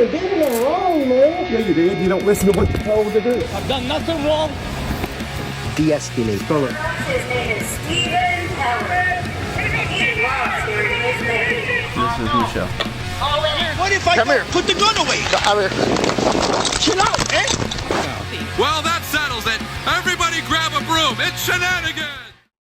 didn't do nothing wrong, man. Yeah, you did. You don't listen to what you told to do. I've done nothing wrong. De-escalate. Spell it. His name is Stephen Howard. He loves hearing his name. This is Michelle. What if I put the gun away? Come here. Chill out, eh? Well, that settles it. Everybody grab a broom. It's shenanigans.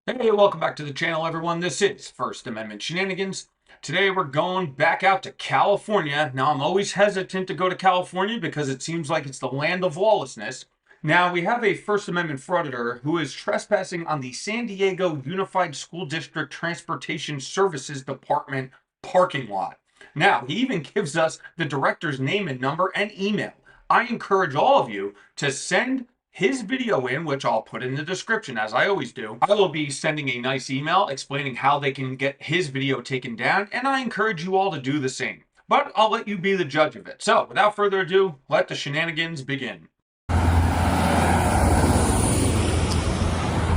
Hey, welcome back to the channel, everyone. This is First Amendment Shenanigans. Today we're going back out to California. Now, I'm always hesitant to go to California because it seems like it's the land of lawlessness. Now, we have a First Amendment Frauditor who is trespassing on the San Diego Unified School District Transportation Services Department parking lot. Now, he even gives us the director's name and number and email. I encourage all of you to send his video in, which I'll put in the description, as I always do. I will be sending a nice email explaining how they can get his video taken down, and I encourage you all to do the same. But I'll let you be the judge of it. So, without further ado, let the shenanigans begin.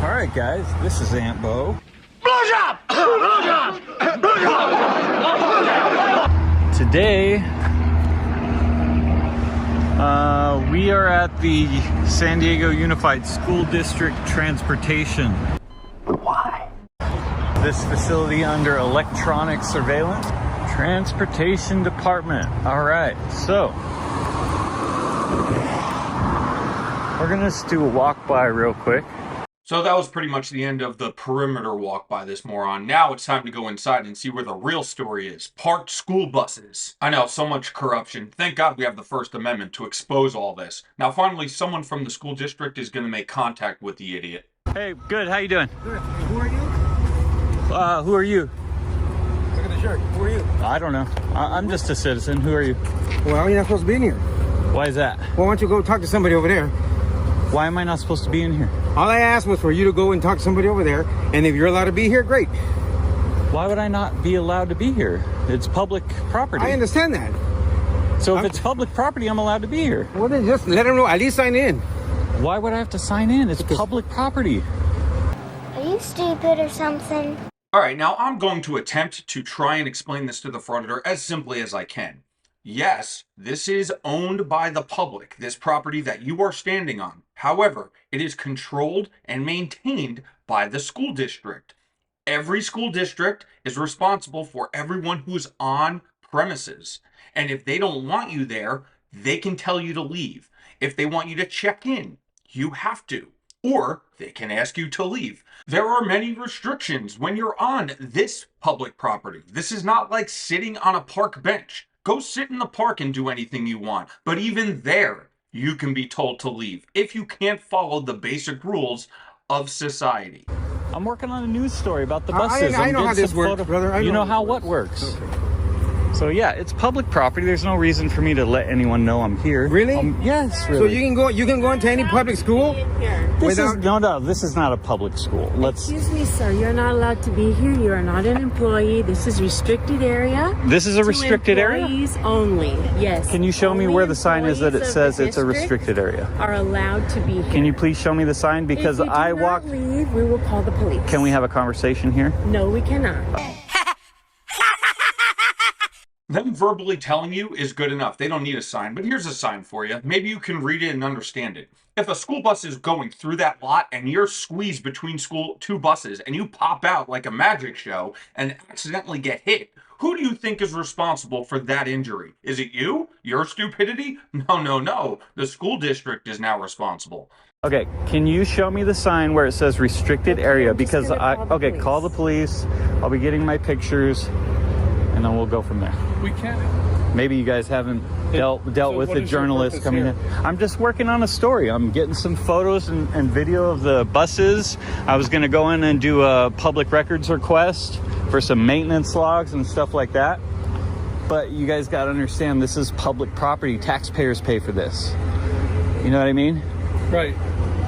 All right, guys, this is Aunt Bo. Blowjob! Blowjob! Blowjob! Today, we are at the San Diego Unified School District Transportation. Why? This facility under electronic surveillance. Transportation Department. All right, so we're gonna just do a walk by real quick. So that was pretty much the end of the perimeter walk by this moron. Now it's time to go inside and see where the real story is. Parked school buses. I know, so much corruption. Thank God we have the First Amendment to expose all this. Now finally, someone from the school district is going to make contact with the idiot. Hey, good, how you doing? Good. Who are you? Who are you? Look at the shirt. Who are you? I don't know. I'm just a citizen. Who are you? Well, you're not supposed to be in here. Why is that? Well, why don't you go talk to somebody over there? Why am I not supposed to be in here? All I asked was for you to go and talk to somebody over there, and if you're allowed to be here, great. Why would I not be allowed to be here? It's public property. I understand that. So if it's public property, I'm allowed to be here. Well, then just let them know. At least sign in. Why would I have to sign in? It's public property. Are you stupid or something? All right, now I'm going to attempt to try and explain this to the frauditor as simply as I can. Yes, this is owned by the public, this property that you are standing on. However, it is controlled and maintained by the school district. Every school district is responsible for everyone who is on premises. And if they don't want you there, they can tell you to leave. If they want you to check in, you have to. Or they can ask you to leave. There are many restrictions when you're on this public property. This is not like sitting on a park bench. Go sit in the park and do anything you want. But even there, you can be told to leave if you can't follow the basic rules of society. I'm working on a news story about the buses. I know how this works, brother. You know how what works. Okay. So yeah, it's public property. There's no reason for me to let anyone know I'm here. Really? Yes, really. So you can go into any public school? This is no, this is not a public school. Excuse me, sir. You're not allowed to be here. You are not an employee. This is restricted area. This is a restricted area? Employees only. Yes. Can you show me where the sign is that it says it's a restricted area? Are allowed to be here. Can you please show me the sign? Because if you do I not walked. leave, we will call the police. Can we have a conversation here? No, we cannot. Them verbally telling you is good enough. They don't need a sign, but here's a sign for you. Maybe you can read it and understand it. If a school bus is going through that lot and you're squeezed between two buses and you pop out like a magic show and accidentally get hit, who do you think is responsible for that injury? Is it you? Your stupidity? No. The school district is now responsible. Okay, can you show me the sign where it says restricted area? Because call the police. I'll be getting my pictures. And then we'll go from there. We can't. Maybe you guys haven't dealt with the journalist coming in. I'm just working on a story. I'm getting some photos and video of the buses. I was going to go in and do a public records request for some maintenance logs and stuff like that. But you guys got to understand, this is public property. Taxpayers pay for this. You know what I mean? Right.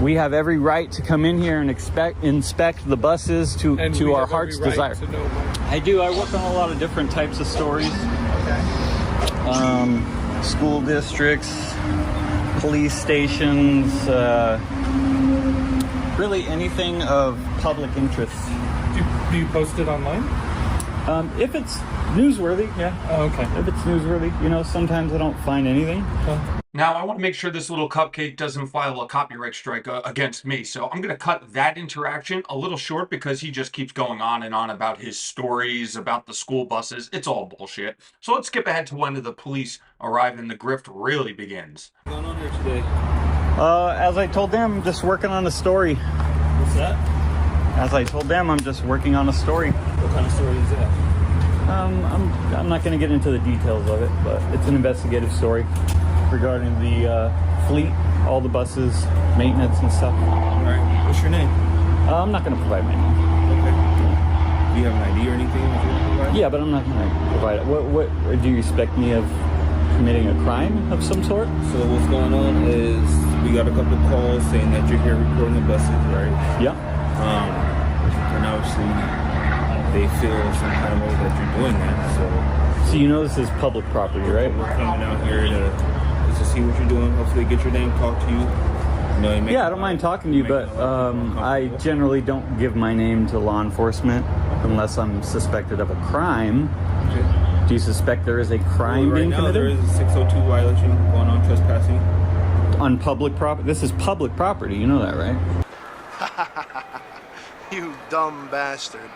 We have every right to come in here and inspect the buses to our heart's desire. I do. I work on a lot of different types of stories. Okay. School districts, police stations, really anything of public interest. Do you post it online? If it's Newsworthy, yeah. Oh, okay. If it's newsworthy, you know, sometimes I don't find anything. Now, I want to make sure this little cupcake doesn't file a copyright strike against me, so I'm going to cut that interaction a little short because he just keeps going on and on about his stories, about the school buses. It's all bullshit. So let's skip ahead to when the police arrive and the grift really begins. What's going on here today? As I told them, I'm just working on a story. What's that? As I told them, I'm just working on a story. What kind of story is that? I'm not going to get into the details of it, but it's an investigative story regarding the fleet, all the buses, maintenance and stuff. All right. What's your name? I'm not going to provide my name. Okay. Do you have an ID or anything that you can provide? Yeah, but I'm not going to provide it. What do you expect me of committing a crime of some sort? So what's going on is we got a couple of calls saying that you're here recording the buses, right? Yeah. And obviously they feel some kind of way that you're doing that. So you know this is public property, right? We're coming out here to see what you're doing. Hopefully get your name, talk to you. Yeah, I don't mind talking to you, but I generally don't give my name to law enforcement unless I'm suspected of a crime. Okay. Do you suspect there is a crime being committed? There is a 602 violation going on, trespassing. On public property? This is public property, you know that, right? You dumb bastard.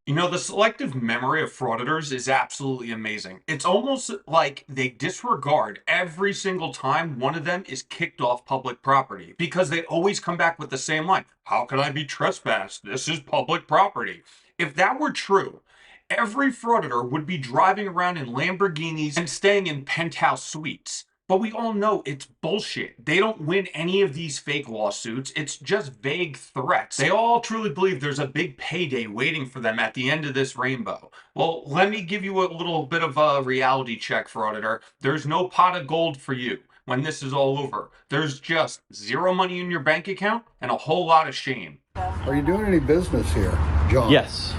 You know, the selective memory of frauditors is absolutely amazing. It's almost like they disregard every single time one of them is kicked off public property because they always come back with the same line. How can I be trespassed? This is public property. If that were true, every frauditor would be driving around in Lamborghinis and staying in penthouse suites. But we all know it's bullshit. They don't win any of these fake lawsuits. It's just vague threats. They all truly believe there's a big payday waiting for them at the end of this rainbow. Well, let me give you a little bit of a reality check, frauditor. There's no pot of gold for you when this is all over. There's just zero money in your bank account and a whole lot of shame. Are you doing any business here, John? Yes.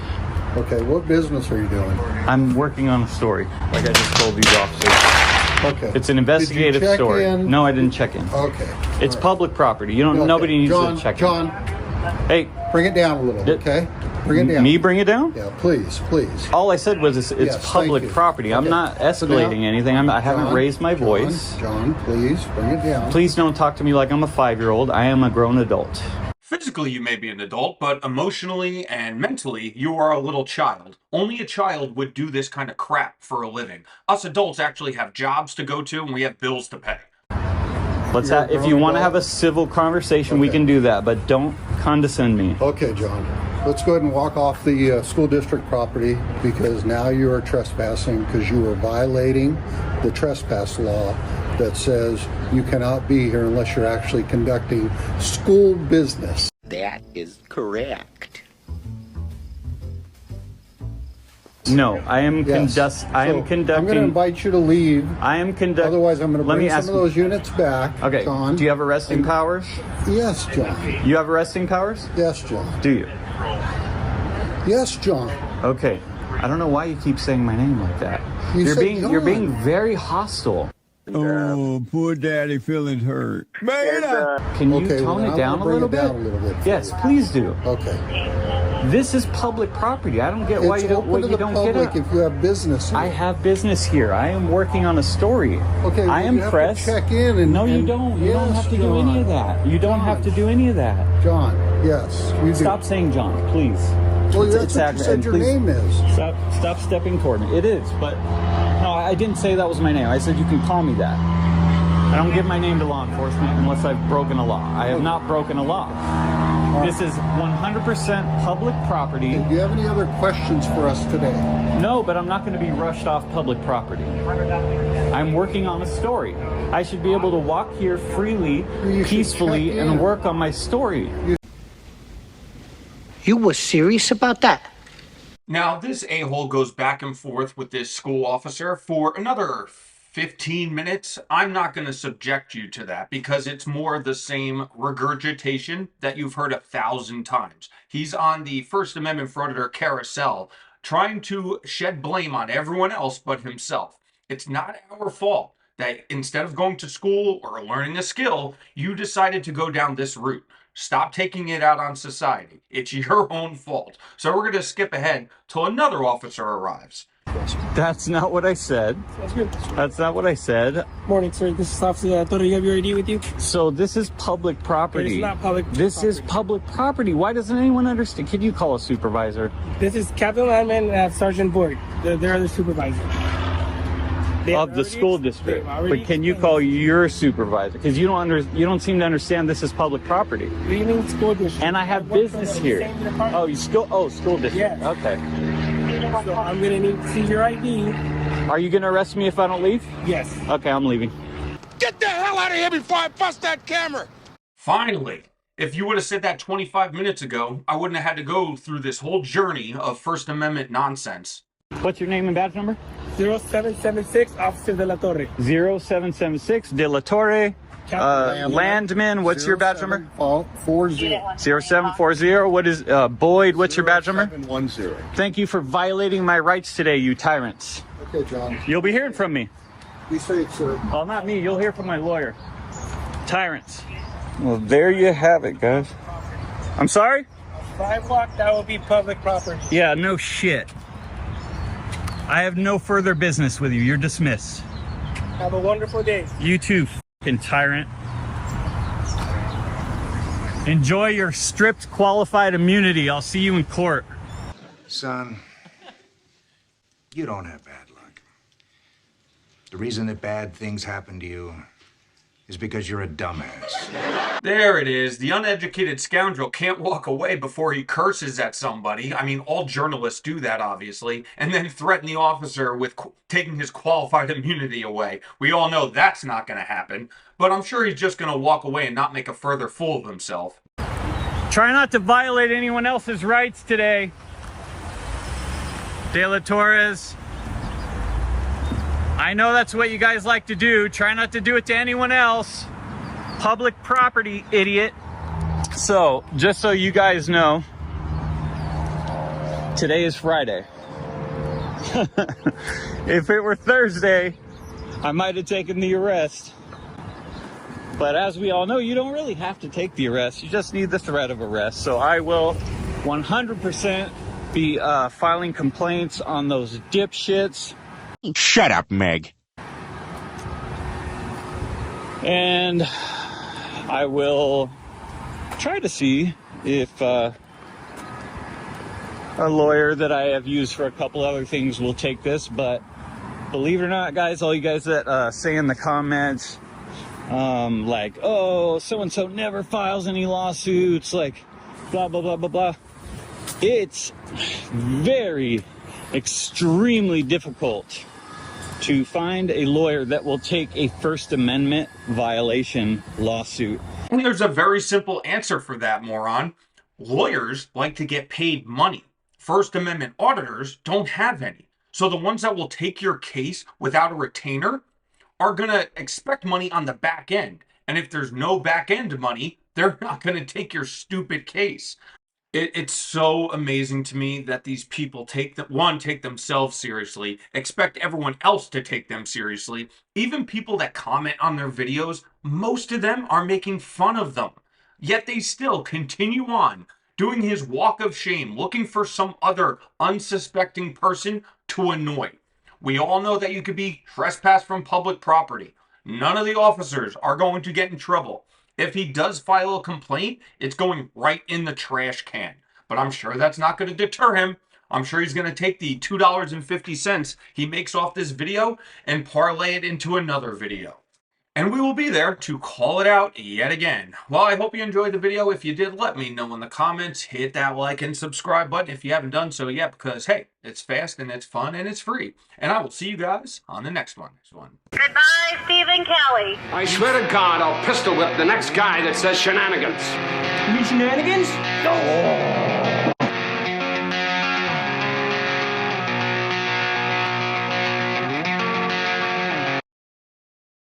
Okay, what business are you doing? I'm working on a story, like I just told these officers. Okay. It's an investigative Did you check story. in? No, I didn't check in. Okay. It's public property. You don't. Okay. Nobody needs John, to check John, in. Hey, bring it down a little, okay? Bring it down. Me bring it down? Yeah, please, please. All I said was it's Yes, public thank you. property. I'm Okay. not escalating anything. I haven't John, raised my voice. John, please, bring it down. Please don't talk to me like I'm a 5-year-old. I am a grown adult. Physically, you may be an adult, but emotionally and mentally, you are a little child. Only a child would do this kind of crap for a living. Us adults actually have jobs to go to and we have bills to pay. If you want to have a civil conversation, we can do that, but don't condescend me. Okay, John. Let's go ahead and walk off the school district property because now you are trespassing because you are violating the trespass law that says you cannot be here unless you're actually conducting school business. That is correct. No, I am Yes. I am So, conducting. I'm going to invite you to leave. I am conducting. Otherwise, I'm going to Let me bring ask some of those units back. Okay. John. Do you have arresting powers? Yes, John. You have arresting powers? Yes, John. Do you? Yes, John. Okay. I don't know why you keep saying my name like that. You said You're John. being very hostile. Oh, poor daddy feeling hurt. Man, Can you Okay, tone well, it down I'm a gonna little bring it bit? down a little bit for Yes, you. please do. Okay. This is public property. I don't get why It's you don't, open what to you the don't get public it. if you have business here. I have business here. I am working on a story. Okay, I well, am you have to press. check in and No, you and- don't. You don't Yes, have to do any of John. that. You don't have to do any of that. John, yes, you do. Stop saying John, please. Well, It's- that's it's what you aggra- said and your please name is. Stop stepping toward me. It is, but no, I didn't say that was my name. I said you can call me that. I don't give my name to law enforcement unless I've broken a law. I have not broken a law. This is 100% public property. Do you have any other questions for us today? No, but I'm not going to be rushed off public property. I'm working on a story. I should be able to walk here freely, You should peacefully, check and in. work on my story. You were serious about that? Now, this a-hole goes back and forth with this school officer for another 15 minutes. I'm not going to subject you to that because it's more the same regurgitation that you've heard 1,000 times. He's on the First Amendment Frauditor carousel trying to shed blame on everyone else but himself. It's not our fault that instead of going to school or learning a skill, you decided to go down this route. Stop taking it out on society. It's your own fault. So we're going to skip ahead till another officer arrives. trespassing. That's not what I said. That's not what I said. Morning, sir. This is Officer Frauditor. You have your ID with you? So this is public property. It's not public This property. is public property. Why doesn't anyone understand? Can you call a supervisor? This is Captain Landman and Sergeant Borg. They're the supervisor. Of the school district. But can you call your supervisor? Because you don't seem to understand this is public property. What do you mean school district? And I have business here. Oh, school district. Yes. Okay. So I'm gonna need to see your ID. Are you gonna arrest me if I don't leave? Yes. Okay, I'm leaving. Get the hell out of here before I bust that camera! Finally, if you would have said that 25 minutes ago, I wouldn't have had to go through this whole journey of First Amendment nonsense. What's your name and badge number? 0776 Officer De La Torre. 0776 De La Torre. Landman, what's your badge number? 0740. What is Boyd? What's your badge number? 710. Thank you for violating my rights today, you tyrants. Okay, John. You'll be hearing from me. Be safe, sir. Well, not me. You'll hear from my lawyer. Tyrants. Well, there you have it, guys. I'm sorry? Sidewalk, that will be public property. Yeah, no shit. I have no further business with you. You're dismissed. Have a wonderful day. You too, fucking tyrant. Enjoy your stripped qualified immunity. I'll see you in court. Son, you don't have bad luck. The reason that bad things happen to you is because you're a dumbass. There it is. The uneducated scoundrel can't walk away before he curses at somebody. I mean, all journalists do that, obviously, and then threaten the officer with taking his qualified immunity away. We all know that's not going to happen, but I'm sure he's just going to walk away and not make a further fool of himself. Try not to violate anyone else's rights today. De La Torres. I know that's what you guys like to do. Try not to do it to anyone else. Public property, idiot. So, just so you guys know, today is Friday. If it were Thursday, I might have taken the arrest. But as we all know, you don't really have to take the arrest. You just need the threat of arrest. So I will 100% be filing complaints on those dipshits. Shut up, Meg. And I will try to see if a lawyer that I have used for a couple other things will take this. But believe it or not, guys, all you guys that say in the comments, like, oh, so-and-so never files any lawsuits, like, blah, blah, blah, blah, blah. It's very, extremely difficult to find a lawyer that will take a First Amendment violation lawsuit. And there's a very simple answer for that, moron. Lawyers like to get paid money. First Amendment auditors don't have any. So the ones that will take your case without a retainer are going to expect money on the back end. And if there's no back end money, they're not going to take your stupid case. It's so amazing to me that these people take themselves seriously, expect everyone else to take them seriously. Even people that comment on their videos, most of them are making fun of them. Yet they still continue on doing his walk of shame, looking for some other unsuspecting person to annoy. We all know that you could be trespassed from public property. None of the officers are going to get in trouble. If he does file a complaint, it's going right in the trash can. But I'm sure that's not going to deter him. I'm sure he's going to take the $2.50 he makes off this video and parlay it into another video. And we will be there to call it out yet again. Well, I hope you enjoyed the video. If you did, let me know in the comments. Hit that like and subscribe button if you haven't done so yet, because, hey, it's fast and it's fun and it's free. And I will see you guys on the next one. Goodbye, Stephen Kelly. I swear to God, I'll pistol whip the next guy that says shenanigans. You mean shenanigans? No.